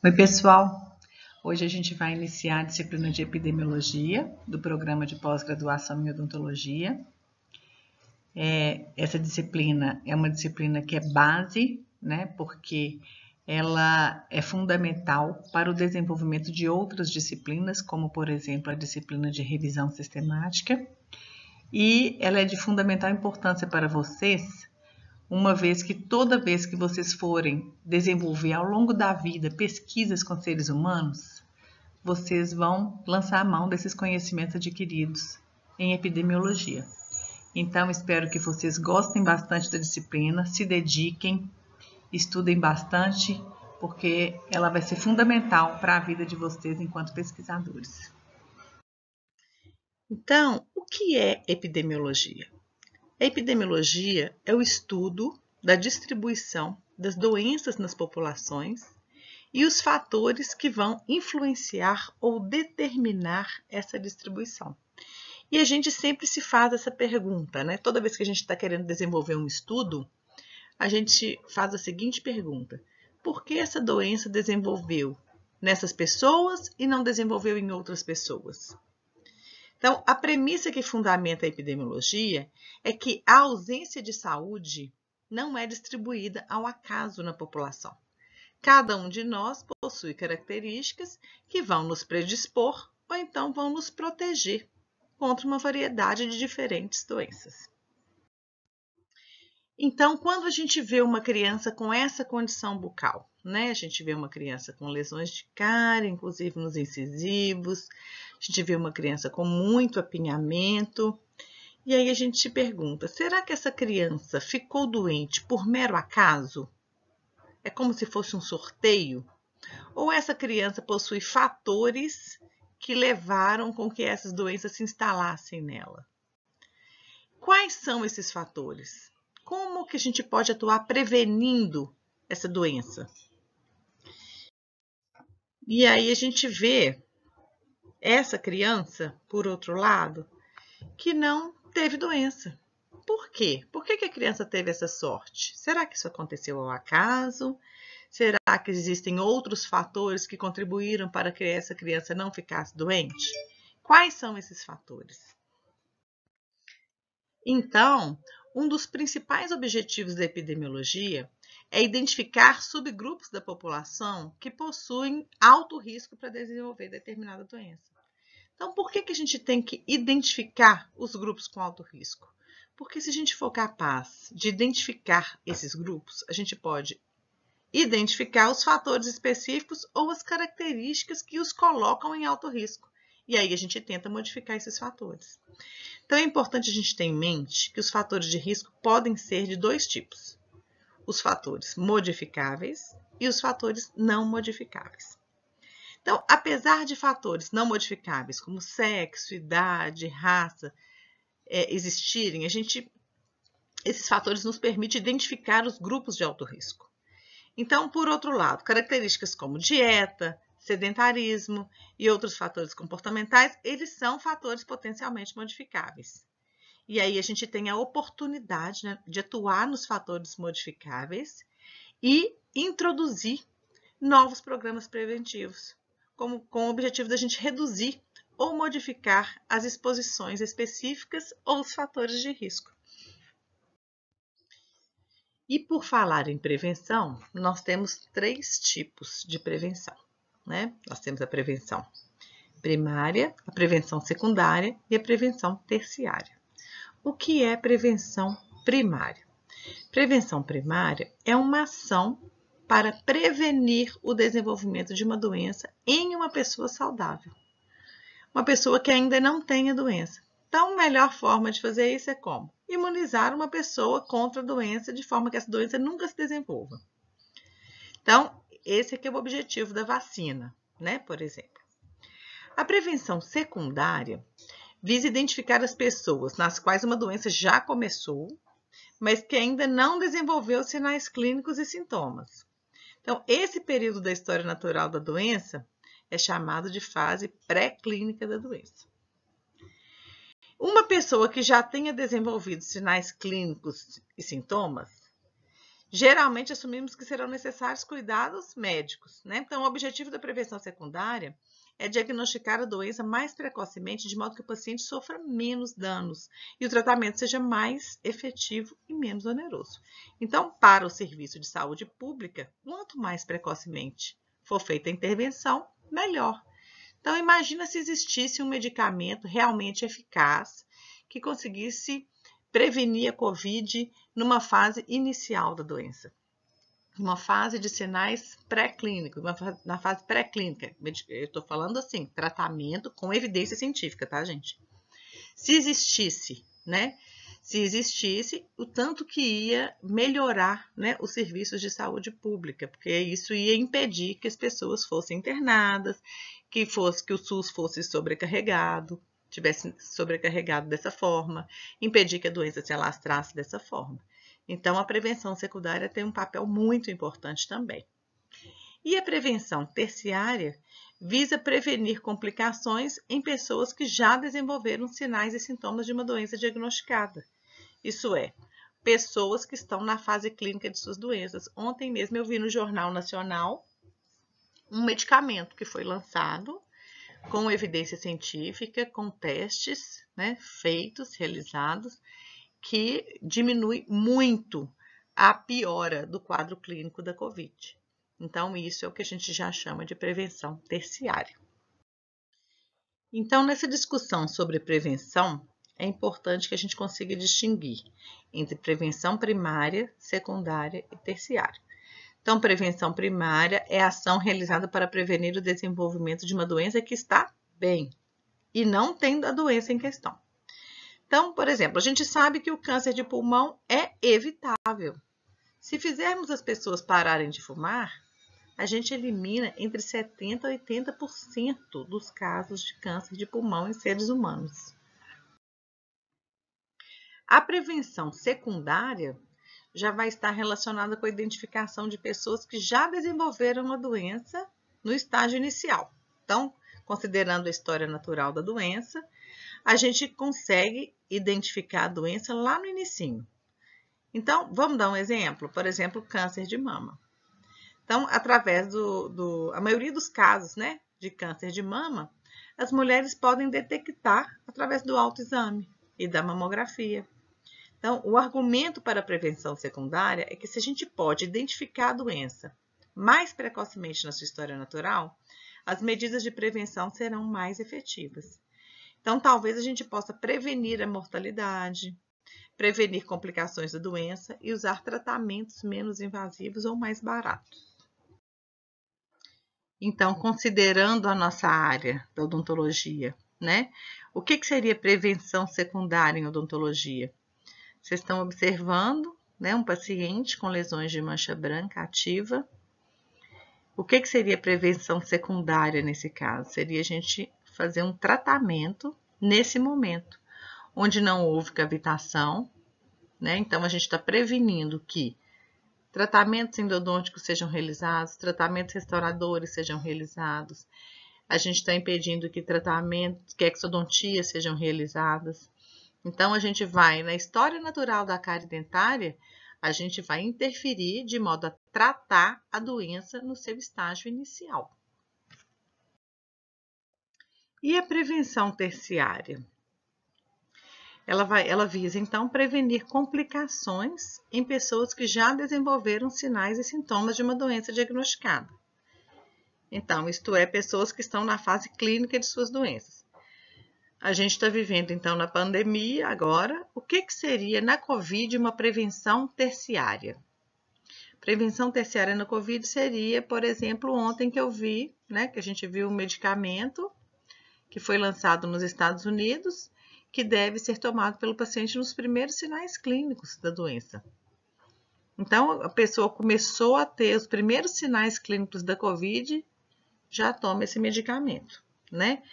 Oi, pessoal! Hoje a gente vai iniciar a disciplina de epidemiologia do programa de pós-graduação em odontologia. Essa disciplina é uma disciplina que é base, né, porque ela é fundamental para o desenvolvimento de outras disciplinas, como, por exemplo, a disciplina de revisão sistemática, e ela é de fundamental importância para vocês, uma vez que toda vez que vocês forem desenvolver ao longo da vida pesquisas com seres humanos, vocês vão lançar a mão desses conhecimentos adquiridos em epidemiologia. Então, espero que vocês gostem bastante da disciplina, se dediquem, estudem bastante, porque ela vai ser fundamental para a vida de vocês enquanto pesquisadores. Então, o que é epidemiologia? A epidemiologia é o estudo da distribuição das doenças nas populações e os fatores que vão influenciar ou determinar essa distribuição. E a gente sempre se faz essa pergunta, né? Toda vez que a gente está querendo desenvolver um estudo, a gente faz a seguinte pergunta: por que essa doença desenvolveu nessas pessoas e não desenvolveu em outras pessoas? Então, a premissa que fundamenta a epidemiologia é que a ausência de saúde não é distribuída ao acaso na população. Cada um de nós possui características que vão nos predispor ou então vão nos proteger contra uma variedade de diferentes doenças. Então, quando a gente vê uma criança com essa condição bucal, né? A gente vê uma criança com lesões de cárie, inclusive nos incisivos, a gente vê uma criança com muito apinhamento, e aí a gente se pergunta, será que essa criança ficou doente por mero acaso? É como se fosse um sorteio? Ou essa criança possui fatores que levaram com que essas doenças se instalassem nela? Quais são esses fatores? Como que a gente pode atuar prevenindo essa doença? E aí a gente vê essa criança, por outro lado, que não teve doença. Por quê? Por que a criança teve essa sorte? Será que isso aconteceu ao acaso? Será que existem outros fatores que contribuíram para que essa criança não ficasse doente? Quais são esses fatores? Então, um dos principais objetivos da epidemiologia é identificar subgrupos da população que possuem alto risco para desenvolver determinada doença. Então, por que a gente tem que identificar os grupos com alto risco? Porque se a gente for capaz de identificar esses grupos, a gente pode identificar os fatores específicos ou as características que os colocam em alto risco. E aí a gente tenta modificar esses fatores. Então é importante a gente ter em mente que os fatores de risco podem ser de dois tipos: os fatores modificáveis e os fatores não modificáveis. Então, apesar de fatores não modificáveis, como sexo, idade, raça, existirem, esses fatores nos permitem identificar os grupos de alto risco. Então, por outro lado, características como dieta, sedentarismo e outros fatores comportamentais, eles são fatores potencialmente modificáveis. E aí a gente tem a oportunidade, né, de atuar nos fatores modificáveis e introduzir novos programas preventivos, com o objetivo da gente reduzir ou modificar as exposições específicas ou os fatores de risco. E por falar em prevenção, nós temos 3 tipos de prevenção, né? Nós temos a prevenção primária, a prevenção secundária e a prevenção terciária. O que é prevenção primária? Prevenção primária é uma ação para prevenir o desenvolvimento de uma doença em uma pessoa saudável. Uma pessoa que ainda não tem a doença. Então, a melhor forma de fazer isso é como? Imunizar uma pessoa contra a doença, de forma que essa doença nunca se desenvolva. Então, esse aqui é o objetivo da vacina, né? Por exemplo. A prevenção secundária visa identificar as pessoas nas quais uma doença já começou, mas que ainda não desenvolveu sinais clínicos e sintomas. Então, esse período da história natural da doença é chamado de fase pré-clínica da doença. Uma pessoa que já tenha desenvolvido sinais clínicos e sintomas, geralmente assumimos que serão necessários cuidados médicos, né? Então, o objetivo da prevenção secundária é diagnosticar a doença mais precocemente, de modo que o paciente sofra menos danos e o tratamento seja mais efetivo e menos oneroso. Então, para o serviço de saúde pública, quanto mais precocemente for feita a intervenção, melhor. Então, imagina se existisse um medicamento realmente eficaz que conseguisse prevenir a COVID numa fase inicial da doença, uma fase de sinais pré-clínicos, na fase pré-clínica. Eu estou falando assim, tratamento com evidência científica, tá, gente? Se existisse, né? Se existisse, o tanto que ia melhorar, né, os serviços de saúde pública, porque isso ia impedir que as pessoas fossem internadas, que o SUS fosse sobrecarregado, tivesse sobrecarregado dessa forma, impedir que a doença se alastrasse dessa forma. Então, a prevenção secundária tem um papel muito importante também. E a prevenção terciária visa prevenir complicações em pessoas que já desenvolveram sinais e sintomas de uma doença diagnosticada. Isso é, pessoas que estão na fase clínica de suas doenças. Ontem mesmo eu vi no Jornal Nacional um medicamento que foi lançado com evidência científica, com testes, né, feitos, realizados, que diminui muito a piora do quadro clínico da COVID. Então, isso é o que a gente já chama de prevenção terciária. Então, nessa discussão sobre prevenção, é importante que a gente consiga distinguir entre prevenção primária, secundária e terciária. Então, prevenção primária é a ação realizada para prevenir o desenvolvimento de uma doença que está bem e não tem a doença em questão. Então, por exemplo, a gente sabe que o câncer de pulmão é evitável. Se fizermos as pessoas pararem de fumar, a gente elimina entre 70% e 80% dos casos de câncer de pulmão em seres humanos. A prevenção secundária já vai estar relacionada com a identificação de pessoas que já desenvolveram a doença no estágio inicial. Então, considerando a história natural da doença, a gente consegue identificar a doença lá no inicinho. Então, vamos dar um exemplo, por exemplo, câncer de mama. Então, através a maioria dos casos, né, de câncer de mama, as mulheres podem detectar através do autoexame e da mamografia. Então, o argumento para a prevenção secundária é que se a gente pode identificar a doença mais precocemente na sua história natural, as medidas de prevenção serão mais efetivas. Então, talvez a gente possa prevenir a mortalidade, prevenir complicações da doença e usar tratamentos menos invasivos ou mais baratos. Então, considerando a nossa área da odontologia, né? O que seria prevenção secundária em odontologia? Vocês estão observando, né, um paciente com lesões de mancha branca ativa. O que seria prevenção secundária nesse caso? Seria a gente fazer um tratamento nesse momento, onde não houve cavitação, né? Então, a gente está prevenindo que tratamentos endodônticos sejam realizados, tratamentos restauradores sejam realizados. A gente está impedindo que tratamentos, que exodontias sejam realizadas. Então, a gente vai, na história natural da cárie dentária, a gente vai interferir de modo a tratar a doença no seu estágio inicial. E a prevenção terciária? Ela visa, então, prevenir complicações em pessoas que já desenvolveram sinais e sintomas de uma doença diagnosticada. Então, isto é, pessoas que estão na fase clínica de suas doenças. A gente está vivendo, então, na pandemia agora. O que seria, na COVID, uma prevenção terciária? Prevenção terciária na COVID seria, por exemplo, ontem que eu vi, né, que a gente viu um medicamento que foi lançado nos Estados Unidos, que deve ser tomado pelo paciente nos primeiros sinais clínicos da doença. Então, a pessoa começou a ter os primeiros sinais clínicos da COVID, já toma esse medicamento, né?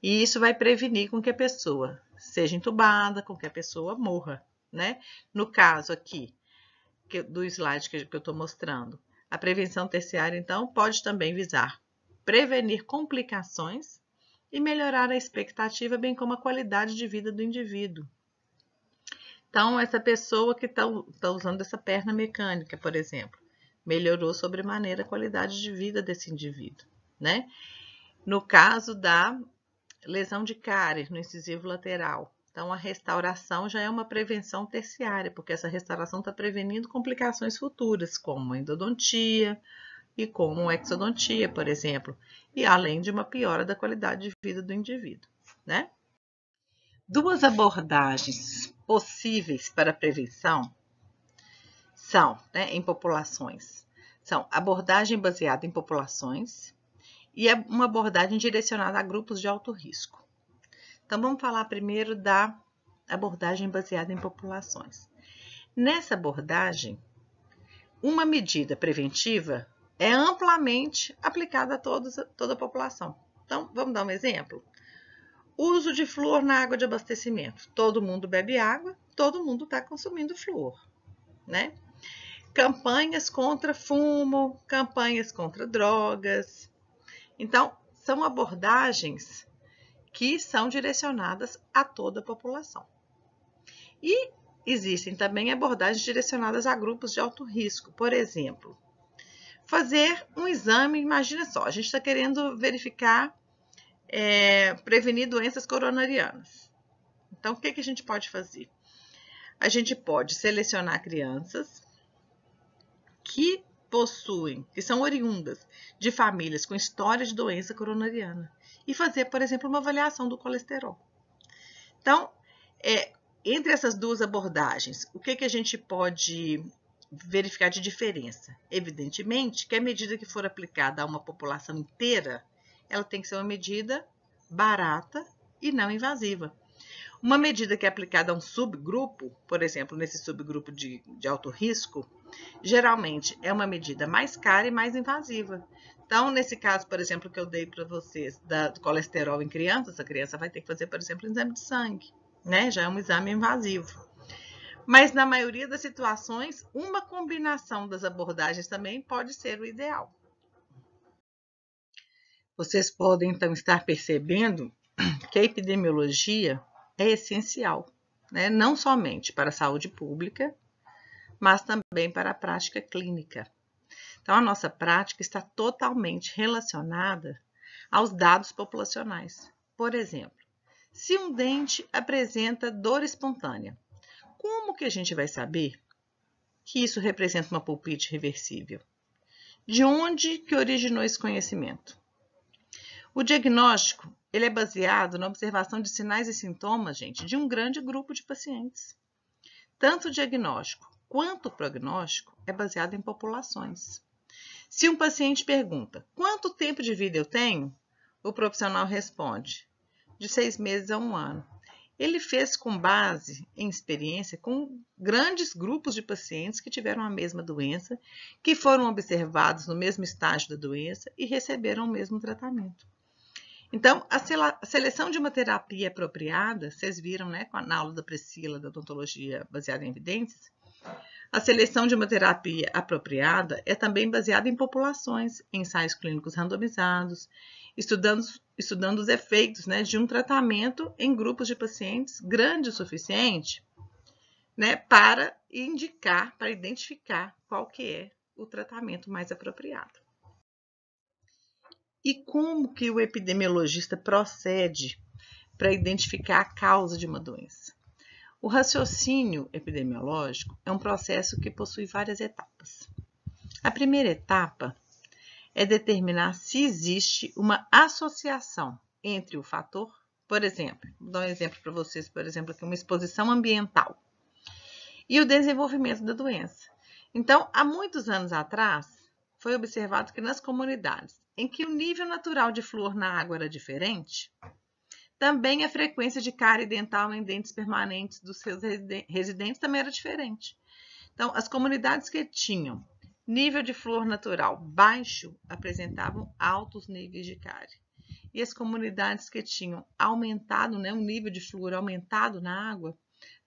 E isso vai prevenir com que a pessoa seja entubada, com que a pessoa morra, né? No caso aqui, do slide que eu estou mostrando, a prevenção terciária, então, pode também visar prevenir complicações e melhorar a expectativa, bem como a qualidade de vida do indivíduo. Então, essa pessoa que está usando essa perna mecânica, por exemplo, melhorou sobremaneira a qualidade de vida desse indivíduo, né? No caso da lesão de cárie no incisivo lateral, então a restauração já é uma prevenção terciária, porque essa restauração está prevenindo complicações futuras, como endodontia e como exodontia, por exemplo, e além de uma piora da qualidade de vida do indivíduo, né? Duas abordagens possíveis para prevenção são, né, em populações, são abordagem baseada em populações e uma abordagem direcionada a grupos de alto risco. Então, vamos falar primeiro da abordagem baseada em populações. Nessa abordagem, uma medida preventiva é amplamente aplicada a toda a população. Então, vamos dar um exemplo? Uso de flúor na água de abastecimento. Todo mundo bebe água, todo mundo está consumindo flúor, né? Campanhas contra fumo, campanhas contra drogas. Então, são abordagens que são direcionadas a toda a população. E existem também abordagens direcionadas a grupos de alto risco. Por exemplo, fazer um exame, imagina só, a gente está querendo verificar, prevenir doenças coronarianas. Então, o que a gente pode fazer? A gente pode selecionar crianças que são oriundas de famílias com história de doença coronariana e fazer, por exemplo, uma avaliação do colesterol. Então, entre essas duas abordagens, o que a gente pode verificar de diferença? Evidentemente que a medida que for aplicada a uma população inteira, ela tem que ser uma medida barata e não invasiva. Uma medida que é aplicada a um subgrupo, por exemplo, nesse subgrupo de alto risco, geralmente é uma medida mais cara e mais invasiva. Então, nesse caso, por exemplo, que eu dei para vocês do colesterol em crianças, a criança vai ter que fazer, por exemplo, um exame de sangue, né? Já é um exame invasivo. Mas, na maioria das situações, uma combinação das abordagens também pode ser o ideal. Vocês podem, então, estar percebendo que a epidemiologia é essencial, né? Não somente para a saúde pública, mas também para a prática clínica. Então, a nossa prática está totalmente relacionada aos dados populacionais. Por exemplo, se um dente apresenta dor espontânea, como que a gente vai saber que isso representa uma pulpite reversível? De onde que originou esse conhecimento? O diagnóstico ele é baseado na observação de sinais e sintomas, gente, de um grande grupo de pacientes. Tanto o diagnóstico quanto o prognóstico é baseado em populações. Se um paciente pergunta, quanto tempo de vida eu tenho? O profissional responde, de 6 meses a 1 ano. Ele fez com base em experiência com grandes grupos de pacientes que tiveram a mesma doença, que foram observados no mesmo estágio da doença e receberam o mesmo tratamento. Então, a seleção de uma terapia apropriada, vocês viram, né, na aula da Priscila, da odontologia baseada em evidências, a seleção de uma terapia apropriada é também baseada em populações, em ensaios clínicos randomizados, estudando os efeitos, né, de um tratamento em grupos de pacientes grande o suficiente, né, para indicar, para identificar qual que é o tratamento mais apropriado. E como que o epidemiologista procede para identificar a causa de uma doença? O raciocínio epidemiológico é um processo que possui várias etapas. A primeira etapa é determinar se existe uma associação entre o fator, por exemplo, vou dar um exemplo para vocês, por exemplo, aqui uma exposição ambiental e o desenvolvimento da doença. Então, há muitos anos atrás, foi observado que nas comunidades em que o nível natural de flúor na água era diferente, também a frequência de cárie dental em dentes permanentes dos seus residentes também era diferente. Então, as comunidades que tinham nível de flúor natural baixo apresentavam altos níveis de cárie. E as comunidades que tinham aumentado, né, um nível de flúor aumentado na água,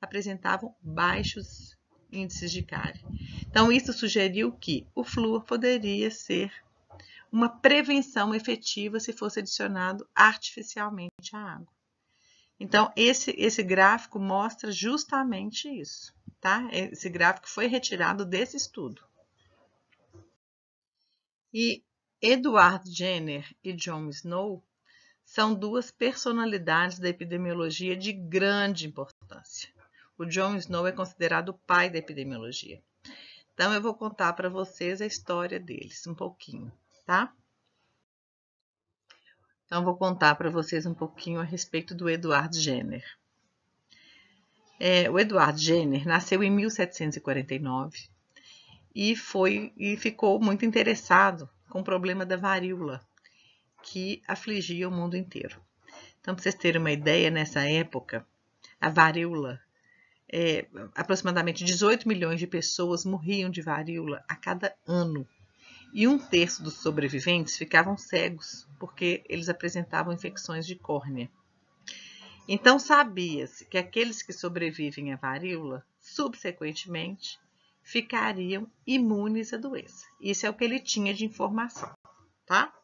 apresentavam baixos índices de cárie. Então, isso sugeriu que o flúor poderia ser uma prevenção efetiva se fosse adicionado artificialmente à água. Então, esse gráfico mostra justamente isso, tá? Esse gráfico foi retirado desse estudo. E Edward Jenner e John Snow são duas personalidades da epidemiologia de grande importância. O John Snow é considerado o pai da epidemiologia. Então, eu vou contar para vocês a história deles um pouquinho, tá? Então, vou contar para vocês um pouquinho a respeito do Edward Jenner. O Edward Jenner nasceu em 1749 e ficou muito interessado com o problema da varíola, que afligia o mundo inteiro. Então, para vocês terem uma ideia, nessa época, a varíola, aproximadamente 18 milhões de pessoas morriam de varíola a cada ano. E 1/3 dos sobreviventes ficavam cegos, porque eles apresentavam infecções de córnea. Então, sabia-se que aqueles que sobrevivem à varíola, subsequentemente, ficariam imunes à doença. Isso é o que ele tinha de informação, tá?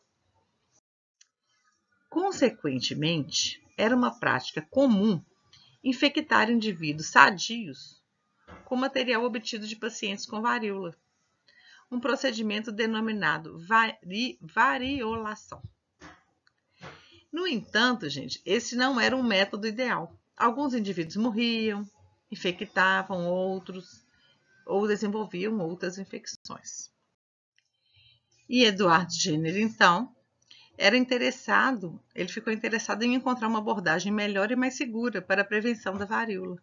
Consequentemente, era uma prática comum infectar indivíduos sadios com material obtido de pacientes com varíola, um procedimento denominado variolação. No entanto, gente, esse não era um método ideal. Alguns indivíduos morriam, infectavam outros ou desenvolviam outras infecções. E Edward Jenner, então, ele ficou interessado em encontrar uma abordagem melhor e mais segura para a prevenção da varíola.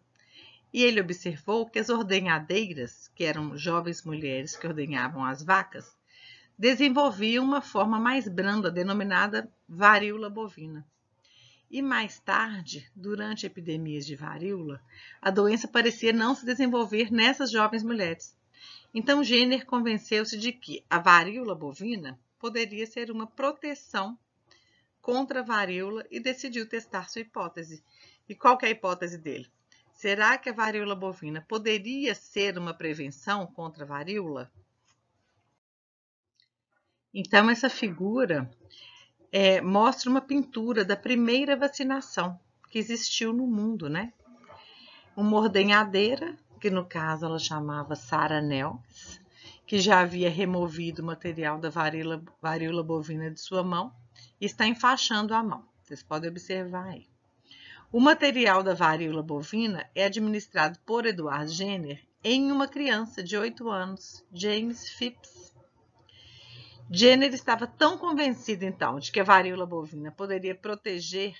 E ele observou que as ordenhadeiras, que eram jovens mulheres que ordenhavam as vacas, desenvolviam uma forma mais branda, denominada varíola bovina. E mais tarde, durante epidemias de varíola, a doença parecia não se desenvolver nessas jovens mulheres. Então, Jenner convenceu-se de que a varíola bovina poderia ser uma proteção contra a varíola e decidiu testar sua hipótese. E qual que é a hipótese dele? Será que a varíola bovina poderia ser uma prevenção contra a varíola? Então, essa figura mostra uma pintura da primeira vacinação que existiu no mundo, né? Uma ordenhadeira, que no caso ela chamava Sarah Nels, que já havia removido o material da varíola bovina de sua mão e está enfaixando a mão. Vocês podem observar aí. O material da varíola bovina é administrado por Edward Jenner em uma criança de 8 anos, James Phipps. Jenner estava tão convencido, então, de que a varíola bovina poderia proteger,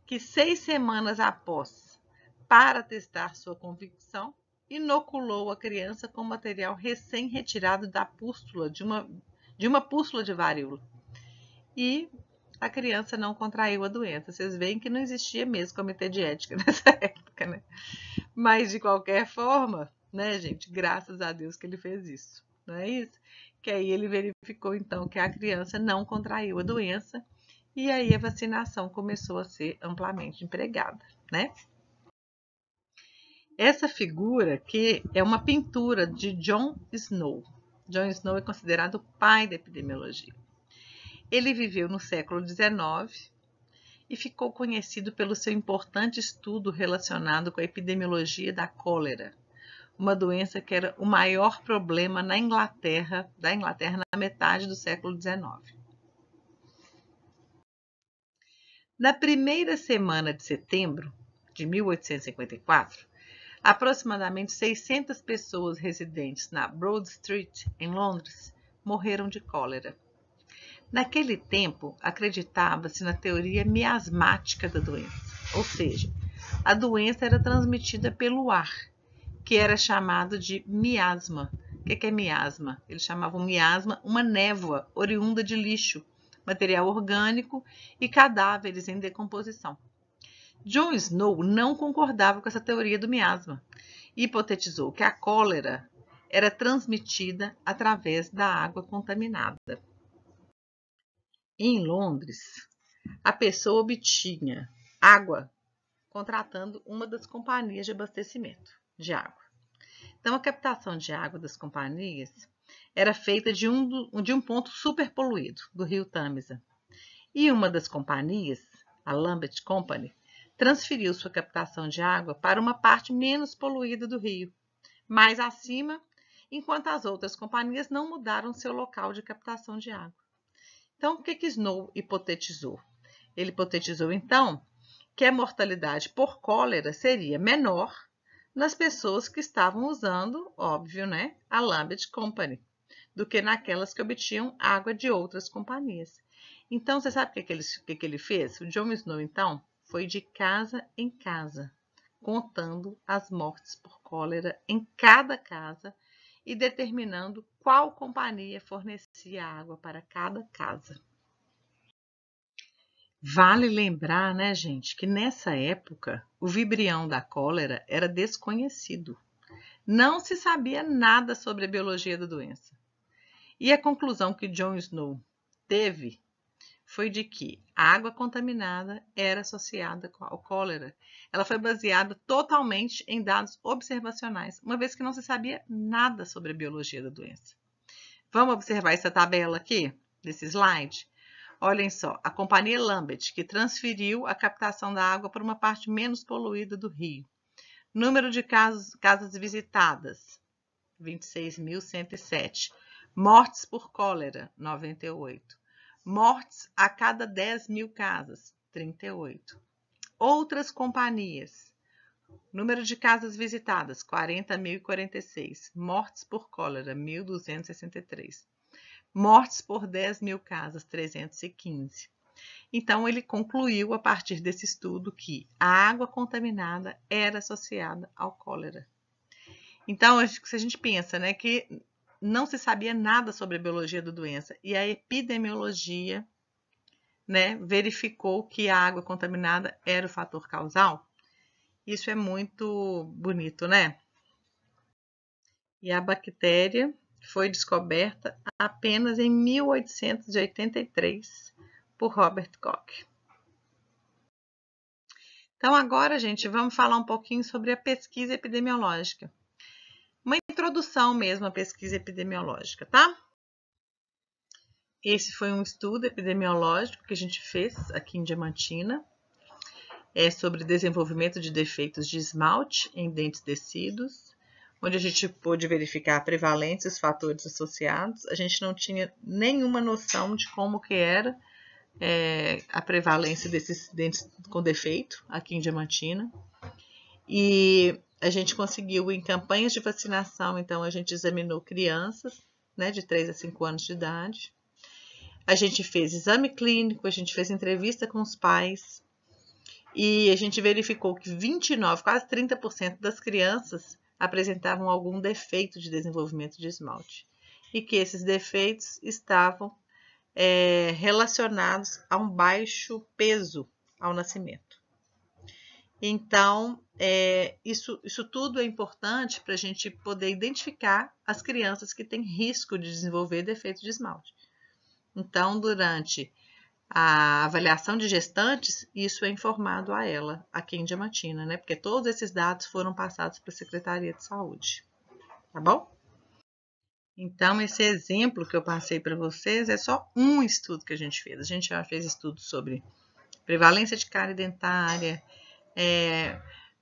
que 6 semanas após, para testar sua convicção, inoculou a criança com material recém-retirado da pústula, de uma pústula de varíola. E a criança não contraiu a doença. Vocês veem que não existia mesmo comitê de ética nessa época, né? Mas, de qualquer forma, né, gente, graças a Deus que ele fez isso, não é isso? Que aí ele verificou, então, que a criança não contraiu a doença e aí a vacinação começou a ser amplamente empregada, né? Essa figura aqui é uma pintura de John Snow. John Snow é considerado o pai da epidemiologia. Ele viveu no século XIX e ficou conhecido pelo seu importante estudo relacionado com a epidemiologia da cólera, uma doença que era o maior problema da Inglaterra na metade do século XIX. Na primeira semana de setembro de 1854, aproximadamente 600 pessoas residentes na Broad Street, em Londres, morreram de cólera. Naquele tempo, acreditava-se na teoria miasmática da doença, ou seja, a doença era transmitida pelo ar, que era chamado de miasma. O que é miasma? Eles chamavam miasma uma névoa oriunda de lixo, material orgânico e cadáveres em decomposição. John Snow não concordava com essa teoria do miasma e hipotetizou que a cólera era transmitida através da água contaminada. Em Londres, a pessoa obtinha água contratando uma das companhias de abastecimento de água. Então, a captação de água das companhias era feita de um ponto superpoluído, do rio Tâmisa. E uma das companhias, a Lambeth Company, transferiu sua captação de água para uma parte menos poluída do rio, mais acima, enquanto as outras companhias não mudaram seu local de captação de água. Então, o que Snow hipotetizou? Ele hipotetizou, então, que a mortalidade por cólera seria menor nas pessoas que estavam usando, óbvio, né, a Lambert Company, do que naquelas que obtinham água de outras companhias. Então, você sabe o que ele fez? O John Snow, então, foi de casa em casa, contando as mortes por cólera em cada casa e determinando qual companhia fornecia água para cada casa. Vale lembrar, né, gente, que nessa época o vibrião da cólera era desconhecido. Não se sabia nada sobre a biologia da doença. E a conclusão que John Snow teve foi de que a água contaminada era associada ao cólera. Ela foi baseada totalmente em dados observacionais, uma vez que não se sabia nada sobre a biologia da doença. Vamos observar essa tabela aqui, desse slide? Olhem só, a companhia Lambert, que transferiu a captação da água para uma parte menos poluída do rio. Número de casas visitadas, 26.107. Mortes por cólera, 98. Mortes a cada 10.000 casas, 38. Outras companhias. Número de casas visitadas, 40.046. Mortes por cólera, 1.263. Mortes por 10.000 casas, 315. Então, ele concluiu, a partir desse estudo, que a água contaminada era associada ao cólera. Então, se a gente pensa, né, que não se sabia nada sobre a biologia da doença e a epidemiologia, né, verificou que a água contaminada era o fator causal, isso é muito bonito, né? E a bactéria foi descoberta apenas em 1883 por Robert Koch. Então, agora, gente, vamos falar um pouquinho sobre a pesquisa epidemiológica. Uma introdução mesmo à pesquisa epidemiológica, tá? Esse foi um estudo epidemiológico que a gente fez aqui em Diamantina. É sobre desenvolvimento de defeitos de esmalte em dentes descidos, onde a gente pôde verificar a prevalência e os fatores associados. A gente não tinha nenhuma noção de como que era a prevalência desses dentes com defeito aqui em Diamantina. E a gente conseguiu, em campanhas de vacinação, então a gente examinou crianças, né, de 3 a 5 anos de idade. A gente fez exame clínico, a gente fez entrevista com os pais e a gente verificou que 29, quase 30% das crianças apresentavam algum defeito de desenvolvimento de esmalte e que esses defeitos estavam relacionados a um baixo peso ao nascimento. Então, isso tudo é importante para a gente poder identificar as crianças que têm risco de desenvolver defeito de esmalte. Então, durante a avaliação de gestantes, isso é informado a ela, aqui em Diamantina, né? Porque todos esses dados foram passados para a Secretaria de Saúde, tá bom? Então, esse exemplo que eu passei para vocês é só um estudo que a gente fez. A gente já fez estudos sobre prevalência de cárie dentária,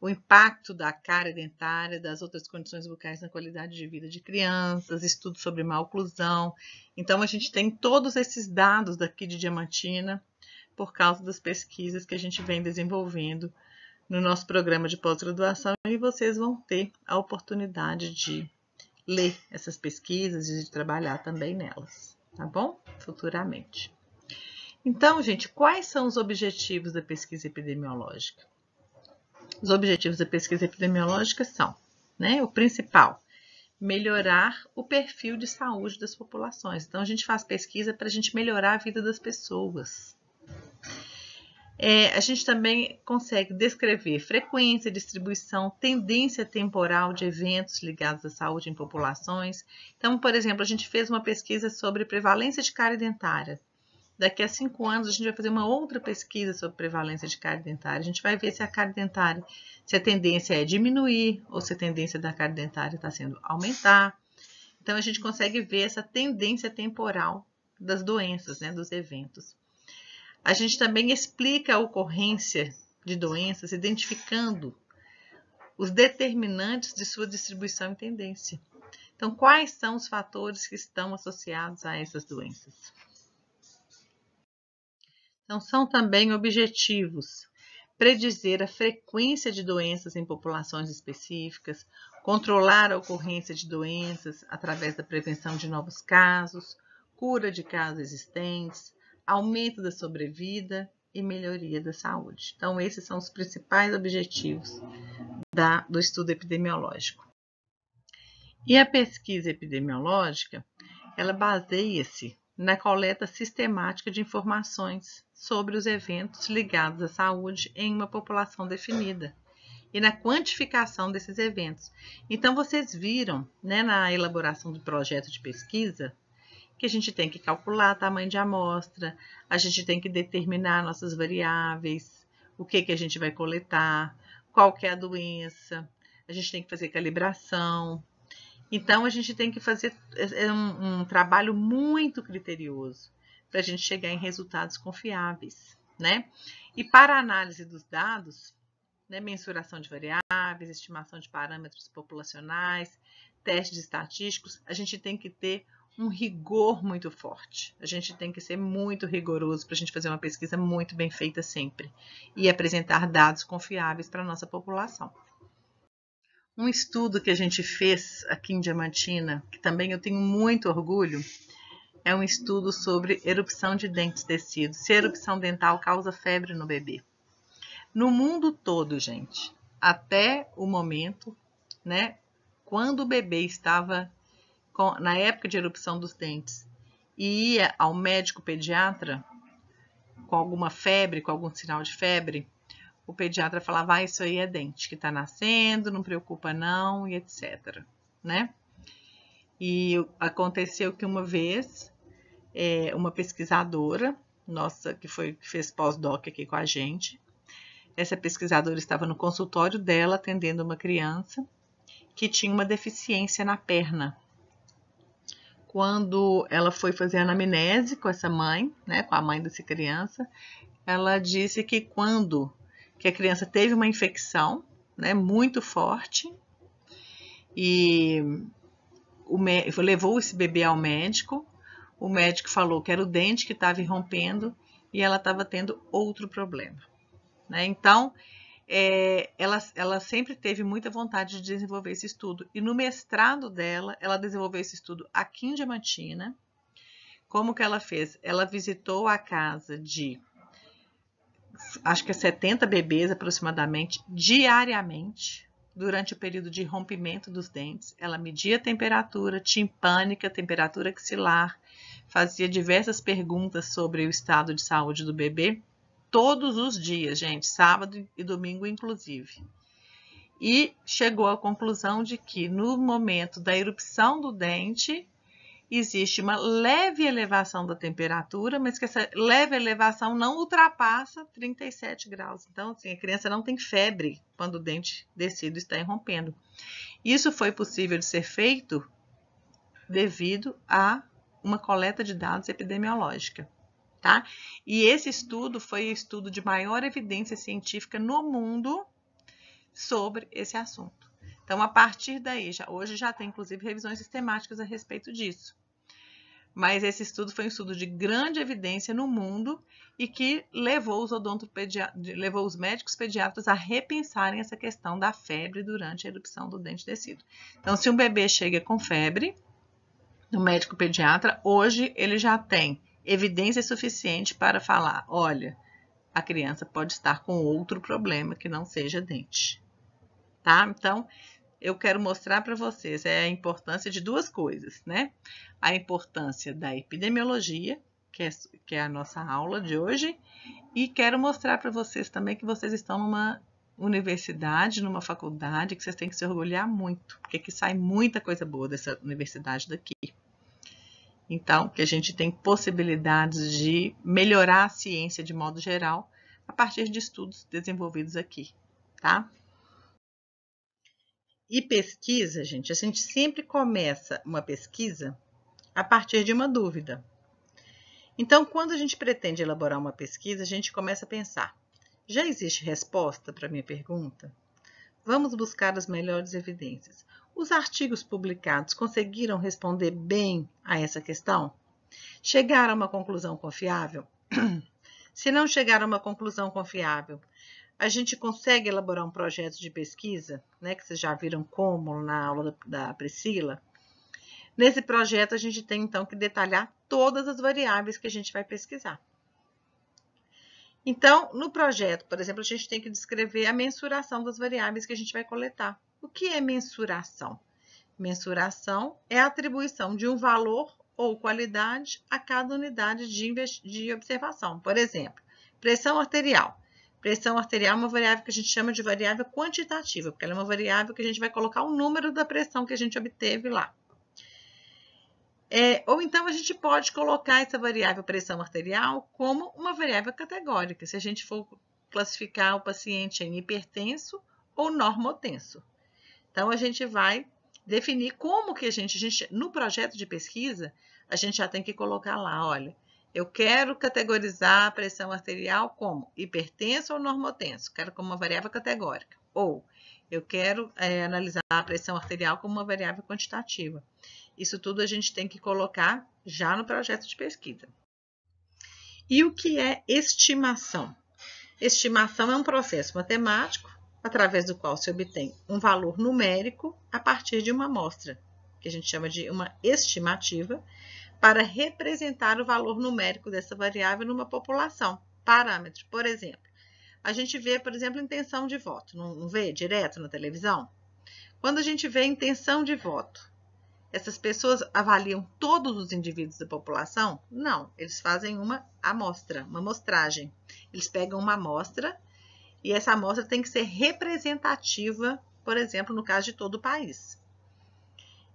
o impacto da cárie dentária, das outras condições bucais na qualidade de vida de crianças, estudos sobre maloclusão. Então, a gente tem todos esses dados daqui de Diamantina por causa das pesquisas que a gente vem desenvolvendo no nosso programa de pós-graduação e vocês vão ter a oportunidade de ler essas pesquisas e de trabalhar também nelas, tá bom? Futuramente. Então, gente, quais são os objetivos da pesquisa epidemiológica? Os objetivos da pesquisa epidemiológica são, né, o principal, melhorar o perfil de saúde das populações. Então, a gente faz pesquisa para a gente melhorar a vida das pessoas. A gente também consegue descrever frequência, distribuição, tendência temporal de eventos ligados à saúde em populações. Então, por exemplo, a gente fez uma pesquisa sobre prevalência de cárie dentária. Daqui a 5 anos, a gente vai fazer uma outra pesquisa sobre prevalência de cárie dentária. A gente vai ver se a cárie dentária, se a tendência é diminuir ou se a tendência da cárie dentária está sendo aumentar. Então, a gente consegue ver essa tendência temporal das doenças, né, dos eventos. A gente também explica a ocorrência de doenças, identificando os determinantes de sua distribuição e tendência. Então, quais são os fatores que estão associados a essas doenças? Então, são também objetivos predizer a frequência de doenças em populações específicas, controlar a ocorrência de doenças através da prevenção de novos casos, cura de casos existentes, aumento da sobrevida e melhoria da saúde. Então, esses são os principais objetivos do estudo epidemiológico. E a pesquisa epidemiológica, ela baseia-se na coleta sistemática de informações sobre os eventos ligados à saúde em uma população definida e na quantificação desses eventos. Então, vocês viram, né, na elaboração do projeto de pesquisa, que a gente tem que calcular tamanho de amostra, a gente tem que determinar nossas variáveis, o que a gente vai coletar, qual que é a doença, a gente tem que fazer calibração. Então, a gente tem que fazer um trabalho muito criterioso para a gente chegar em resultados confiáveis, né? E para a análise dos dados, né, mensuração de variáveis, estimação de parâmetros populacionais, testes estatísticos, a gente tem que ter um rigor muito forte. A gente tem que ser muito rigoroso para a gente fazer uma pesquisa muito bem feita sempre e apresentar dados confiáveis para a nossa população. Um estudo que a gente fez aqui em Diamantina, que também eu tenho muito orgulho, é um estudo sobre erupção de dentes tecidos. Se a erupção dental causa febre no bebê. No mundo todo, gente, até o momento, né, quando o bebê estava na época de erupção dos dentes e ia ao médico pediatra com alguma febre, com algum sinal de febre, o pediatra falava, isso aí é dente que está nascendo, não preocupa não, e etc. Né? E aconteceu que uma vez, uma pesquisadora nossa, que fez pós-doc aqui com a gente, essa pesquisadora estava no consultório dela, atendendo uma criança que tinha uma deficiência na perna. Quando ela foi fazer a anamnese com essa mãe, né, com a mãe dessa criança, ela disse que quando a criança teve uma infecção, né, muito forte e levou esse bebê ao médico, o médico falou que era o dente que estava irrompendo e ela estava tendo outro problema. Né? Então, ela sempre teve muita vontade de desenvolver esse estudo. E no mestrado dela, ela desenvolveu esse estudo aqui em Diamantina. Como que ela fez? Ela visitou a casa de, acho que 70 bebês aproximadamente, diariamente, durante o período de rompimento dos dentes. Ela media a temperatura timpânica, temperatura axilar, fazia diversas perguntas sobre o estado de saúde do bebê, todos os dias, gente, sábado e domingo inclusive. E chegou à conclusão de que no momento da erupção do dente existe uma leve elevação da temperatura, mas que essa leve elevação não ultrapassa 37 graus. Então, assim, a criança não tem febre quando o dente descido está irrompendo. Isso foi possível de ser feito devido a uma coleta de dados epidemiológica. Tá? E esse estudo foi o estudo de maior evidência científica no mundo sobre esse assunto. Então, a partir daí, hoje já tem inclusive revisões sistemáticas a respeito disso. Mas esse estudo foi um estudo de grande evidência no mundo e que levou os médicos pediatras a repensarem essa questão da febre durante a erupção do dente descido. Então, se um bebê chega com febre, no médico pediatra, hoje ele já tem evidência suficiente para falar, olha, a criança pode estar com outro problema que não seja dente, tá? Então, eu quero mostrar para vocês a importância de duas coisas, né? A importância da epidemiologia, que é a nossa aula de hoje, e quero mostrar para vocês também que vocês estão numa universidade, numa faculdade, que vocês têm que se orgulhar muito, porque que sai muita coisa boa dessa universidade daqui. Então, que a gente tem possibilidades de melhorar a ciência de modo geral a partir de estudos desenvolvidos aqui, tá? E pesquisa, gente, a gente sempre começa uma pesquisa a partir de uma dúvida. Então, quando a gente pretende elaborar uma pesquisa, a gente começa a pensar, Já existe resposta para a minha pergunta? Vamos buscar as melhores evidências. Os artigos publicados conseguiram responder bem a essa questão? Chegaram a uma conclusão confiável? Se não chegaram a uma conclusão confiável, a gente consegue elaborar um projeto de pesquisa, né, que vocês já viram como na aula da Priscila. Nesse projeto, a gente tem, então, que detalhar todas as variáveis que a gente vai pesquisar. Então, no projeto, por exemplo, a gente tem que descrever a mensuração das variáveis que a gente vai coletar. O que é mensuração? Mensuração é a atribuição de um valor ou qualidade a cada unidade de observação. Por exemplo, pressão arterial. Pressão arterial é uma variável que a gente chama de variável quantitativa, porque ela é uma variável que a gente vai colocar o número da pressão que a gente obteve lá. Ou então a gente pode colocar essa variável pressão arterial como uma variável categórica, se a gente for classificar o paciente em hipertenso ou normotenso. Então, a gente vai definir como que a gente, no projeto de pesquisa, a gente já tem que colocar lá, olha, eu quero categorizar a pressão arterial como hipertenso ou normotenso, quero como uma variável categórica. Ou eu quero analisar a pressão arterial como uma variável quantitativa. Isso tudo a gente tem que colocar já no projeto de pesquisa. E o que é estimação? Estimação é um processo matemático através do qual se obtém um valor numérico a partir de uma amostra, que a gente chama de uma estimativa, para representar o valor numérico dessa variável numa população. Parâmetro, por exemplo. A gente vê, por exemplo, intenção de voto, não vê direto na televisão? Quando a gente vê intenção de voto, essas pessoas avaliam todos os indivíduos da população? Não, eles fazem uma amostra, uma amostragem. Eles pegam uma amostra e essa amostra tem que ser representativa, por exemplo, no caso de todo o país.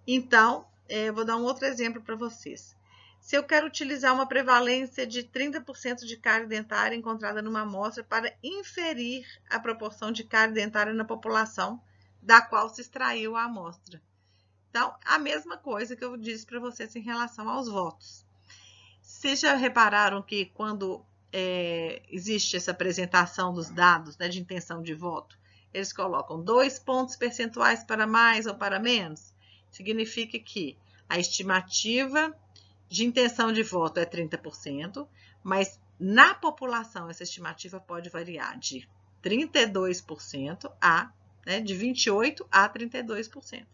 Então, eu vou dar um outro exemplo para vocês. Se eu quero utilizar uma prevalência de 30% de cárie dentária encontrada numa amostra para inferir a proporção de cárie dentária na população da qual se extraiu a amostra. Então, a mesma coisa que eu disse para vocês em relação aos votos. Vocês já repararam que quando existe essa apresentação dos dados, né, de intenção de voto, eles colocam 2 pontos percentuais para mais ou para menos? Significa que a estimativa de intenção de voto é 30%, mas na população essa estimativa pode variar de 32% de 28% a 32%.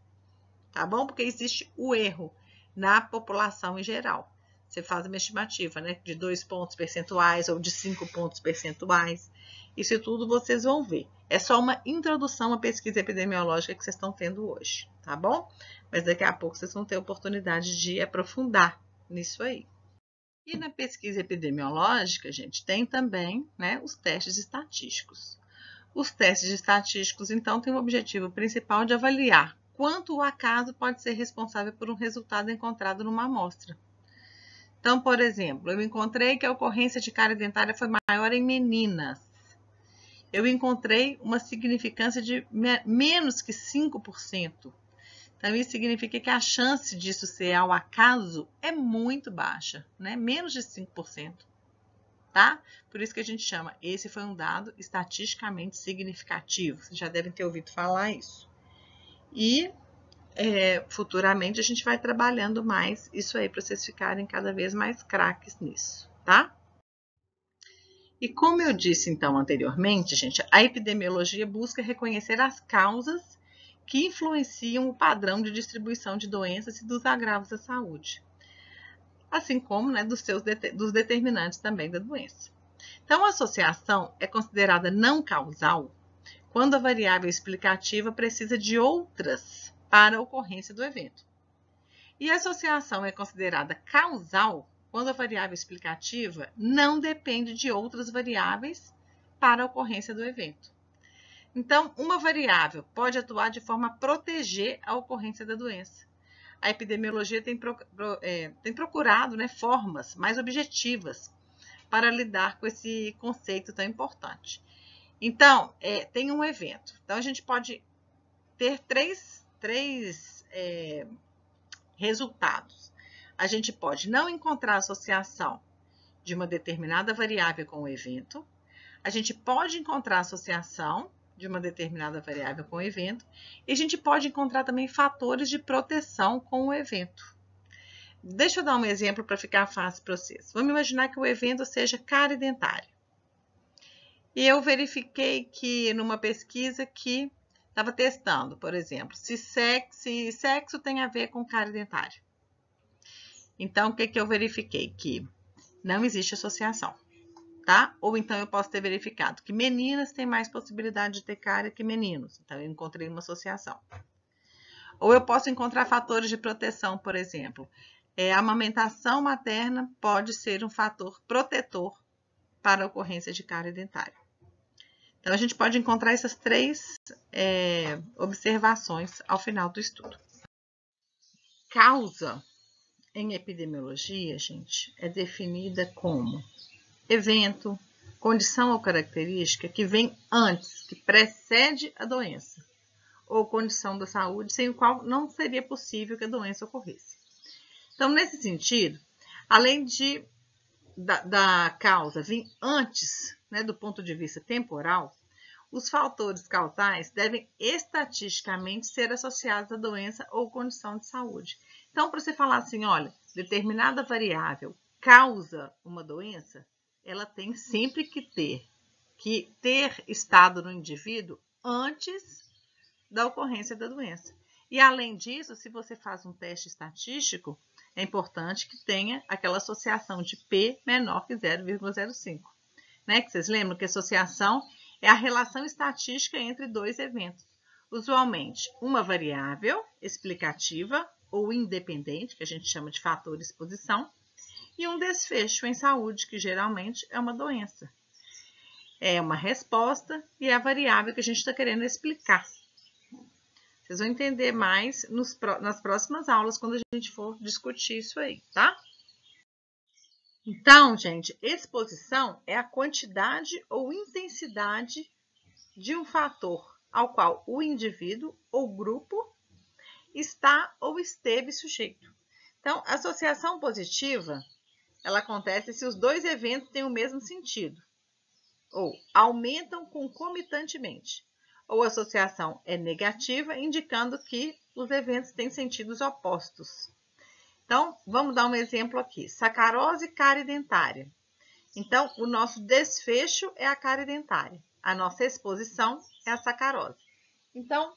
Tá bom? Porque existe o erro na população em geral. Você faz uma estimativa, né, de 2 pontos percentuais ou de 5 pontos percentuais. Isso tudo vocês vão ver. É só uma introdução à pesquisa epidemiológica que vocês estão tendo hoje, tá bom? Mas daqui a pouco vocês vão ter oportunidade de aprofundar nisso aí. E na pesquisa epidemiológica, gente, tem também, né, os testes estatísticos. Os testes estatísticos, então, têm o objetivo principal de avaliar quanto o acaso pode ser responsável por um resultado encontrado numa amostra. Então, por exemplo, eu encontrei que a ocorrência de cárie dentária foi maior em meninas. Eu encontrei uma significância de menos que 5%. Então, isso significa que a chance disso ser ao acaso é muito baixa, né? Menos de 5%. Tá? Por isso que a gente chama, esse foi um dado estatisticamente significativo. Vocês já devem ter ouvido falar isso. E futuramente a gente vai trabalhando mais isso aí para vocês ficarem cada vez mais craques nisso, tá? E como eu disse então anteriormente, gente, a epidemiologia busca reconhecer as causas que influenciam o padrão de distribuição de doenças e dos agravos à saúde, assim como, né, dos determinantes também da doença. Então, a associação é considerada não causal quando a variável explicativa precisa de outras para a ocorrência do evento. E a associação é considerada causal quando a variável explicativa não depende de outras variáveis para a ocorrência do evento. Então, uma variável pode atuar de forma a proteger a ocorrência da doença. A epidemiologia tem procurado, né, formas mais objetivas para lidar com esse conceito tão importante. Então, tem um evento. Então, a gente pode ter três resultados. A gente pode não encontrar associação de uma determinada variável com o evento. a gente pode encontrar associação de uma determinada variável com o evento e a gente pode encontrar também fatores de proteção com o evento. Deixa eu dar um exemplo para ficar fácil para vocês. Vamos imaginar que o evento seja cárie dentária. E eu verifiquei que numa pesquisa que estava testando, por exemplo, se sexo tem a ver com cárie dentária. Então, o que eu verifiquei? Que não existe associação, tá? Ou então eu posso ter verificado que meninas têm mais possibilidade de ter cárie que meninos. Então, eu encontrei uma associação. Ou eu posso encontrar fatores de proteção, por exemplo. A amamentação materna pode ser um fator protetor para a ocorrência de cárie dentária. Então, a gente pode encontrar essas três observações ao final do estudo. Causa em epidemiologia, gente, é definida como evento, condição ou característica que vem antes, que precede a doença, ou condição da saúde sem o qual não seria possível que a doença ocorresse. Então, nesse sentido, além da causa vir antes, né, do ponto de vista temporal, os fatores causais devem estatisticamente ser associados à doença ou condição de saúde. Então, para você falar assim, olha, determinada variável causa uma doença, ela tem sempre que ter estado no indivíduo antes da ocorrência da doença. E, além disso, se você faz um teste estatístico, é importante que tenha aquela associação de P menor que 0,05. Né? Que vocês lembram que a associação é a relação estatística entre dois eventos. Usualmente, uma variável explicativa ou independente, que a gente chama de fator exposição, e um desfecho em saúde, que geralmente é uma doença. É uma resposta e é a variável que a gente está querendo explicar. Vocês vão entender mais nas próximas aulas, quando a gente for discutir isso aí, tá? Então, gente, exposição é a quantidade ou intensidade de um fator ao qual o indivíduo ou grupo está ou esteve sujeito. Então, a associação positiva, ela acontece se os dois eventos têm o mesmo sentido, ou aumentam concomitantemente, ou a associação é negativa, indicando que os eventos têm sentidos opostos. Então, vamos dar um exemplo aqui. Sacarose e cárie dentária. Então, o nosso desfecho é a cárie dentária. A nossa exposição é a sacarose. Então,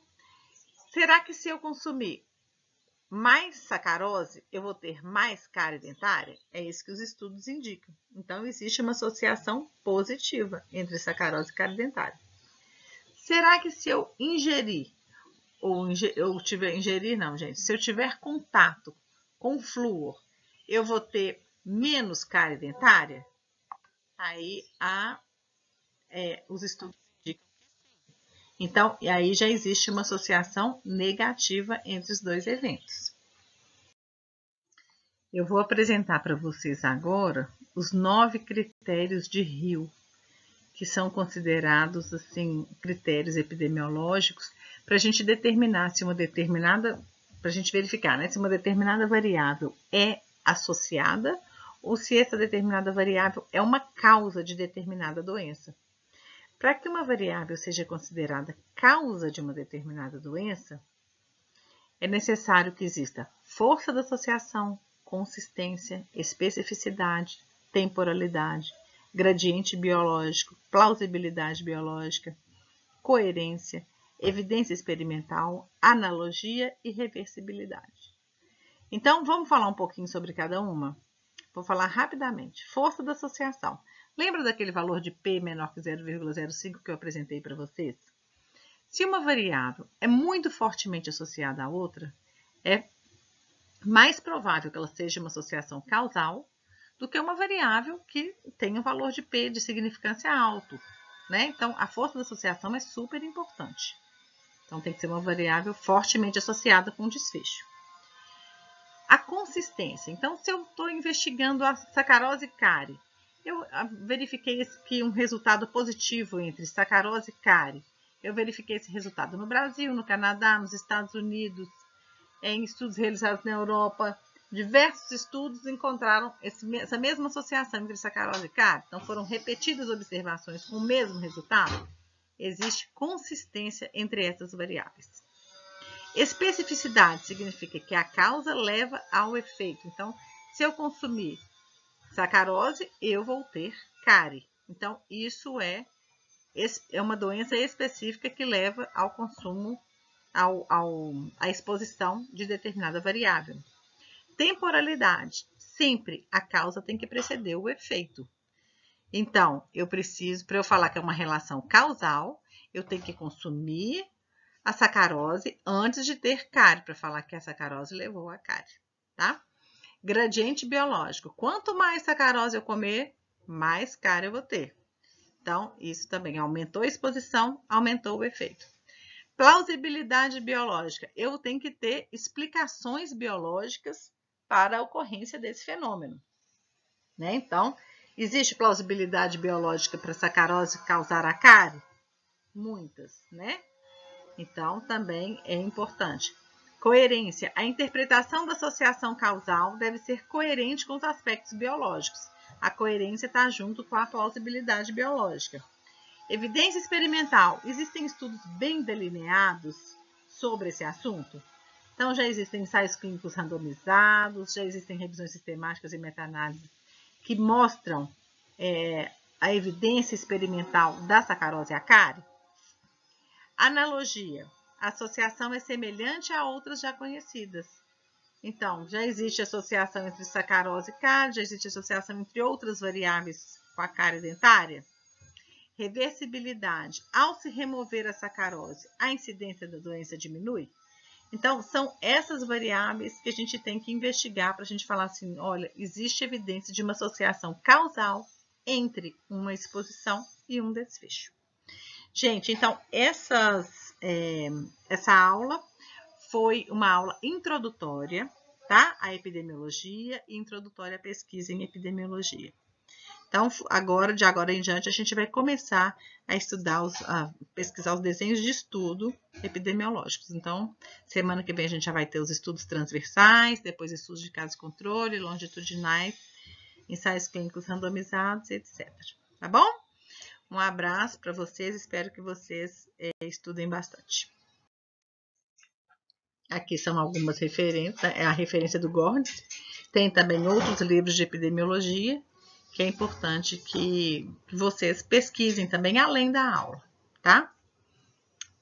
será que se eu consumir mais sacarose, eu vou ter mais cárie dentária? É isso que os estudos indicam. Então, existe uma associação positiva entre sacarose e cárie dentária. Será que se eu ingerir, se eu tiver contato com flúor, eu vou ter menos cárie dentária? Aí os estudos indicam que sim. Então, e aí já existe uma associação negativa entre os dois eventos. Eu vou apresentar para vocês agora os 9 critérios de Rio, que são considerados assim critérios epidemiológicos para a gente determinar se uma determinada, para a gente verificar, né, se uma determinada variável é associada ou se essa determinada variável é uma causa de determinada doença. Para que uma variável seja considerada causa de uma determinada doença, é necessário que exista força da associação, consistência, especificidade, temporalidade, gradiente biológico, plausibilidade biológica, coerência, evidência experimental, analogia e reversibilidade. Então, vamos falar um pouquinho sobre cada uma? Vou falar rapidamente. Força da associação. Lembra daquele valor de P menor que 0,05 que eu apresentei para vocês? Se uma variável é muito fortemente associada à outra, é mais provável que ela seja uma associação causal do que uma variável que tenha um valor de P de significância alto, né? Então, a força da associação é super importante. Então, tem que ser uma variável fortemente associada com desfecho. A consistência. Então, se eu estou investigando a sacarose e cárie, eu verifiquei aqui um resultado positivo entre sacarose e cárie. Eu verifiquei esse resultado no Brasil, no Canadá, nos Estados Unidos, em estudos realizados na Europa, Diversos estudos encontraram essa mesma associação entre sacarose e cárie. Então, foram repetidas observações com o mesmo resultado. Existe consistência entre essas variáveis. Especificidade significa que a causa leva ao efeito. Então, se eu consumir sacarose, eu vou ter cárie. Então, isso é uma doença específica que leva ao consumo, à exposição de determinada variável. Temporalidade. Sempre a causa tem que preceder o efeito. Então, eu preciso, para eu falar que é uma relação causal, eu tenho que consumir a sacarose antes de ter cárie, para falar que a sacarose levou a cárie, tá? Gradiente biológico. Quanto mais sacarose eu comer, mais cárie eu vou ter. Então, isso também aumentou a exposição, aumentou o efeito. Plausibilidade biológica. Eu tenho que ter explicações biológicas para a ocorrência desse fenômeno, né? Então, existe plausibilidade biológica para a sacarose causar a cárie? Muitas, né? Então, também é importante. Coerência. A interpretação da associação causal deve ser coerente com os aspectos biológicos. A coerência está junto com a plausibilidade biológica. Evidência experimental. Existem estudos bem delineados sobre esse assunto? Então, já existem ensaios clínicos randomizados, já existem revisões sistemáticas e meta-análises que mostram a evidência experimental da sacarose e a cárie? Analogia. A associação é semelhante a outras já conhecidas. Então, já existe associação entre sacarose e cárie, já existe associação entre outras variáveis com a cárie dentária? Reversibilidade. Ao se remover a sacarose, a incidência da doença diminui? Então, são essas variáveis que a gente tem que investigar para a gente falar assim, olha, existe evidência de uma associação causal entre uma exposição e um desfecho. Gente, então, essa aula foi uma aula introdutória, tá? À epidemiologia e introdutória à pesquisa em epidemiologia. Então, de agora em diante, a gente vai começar a estudar, pesquisar os desenhos de estudo epidemiológicos. Então, semana que vem a gente já vai ter os estudos transversais, depois estudos de caso de controle, longitudinais, ensaios clínicos randomizados, etc. Tá bom? Um abraço para vocês, espero que vocês estudem bastante. Aqui são algumas referências, é a referência do Gordes. Tem também outros livros de epidemiologia, que é importante que vocês pesquisem também além da aula, tá?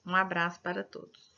Um abraço para todos.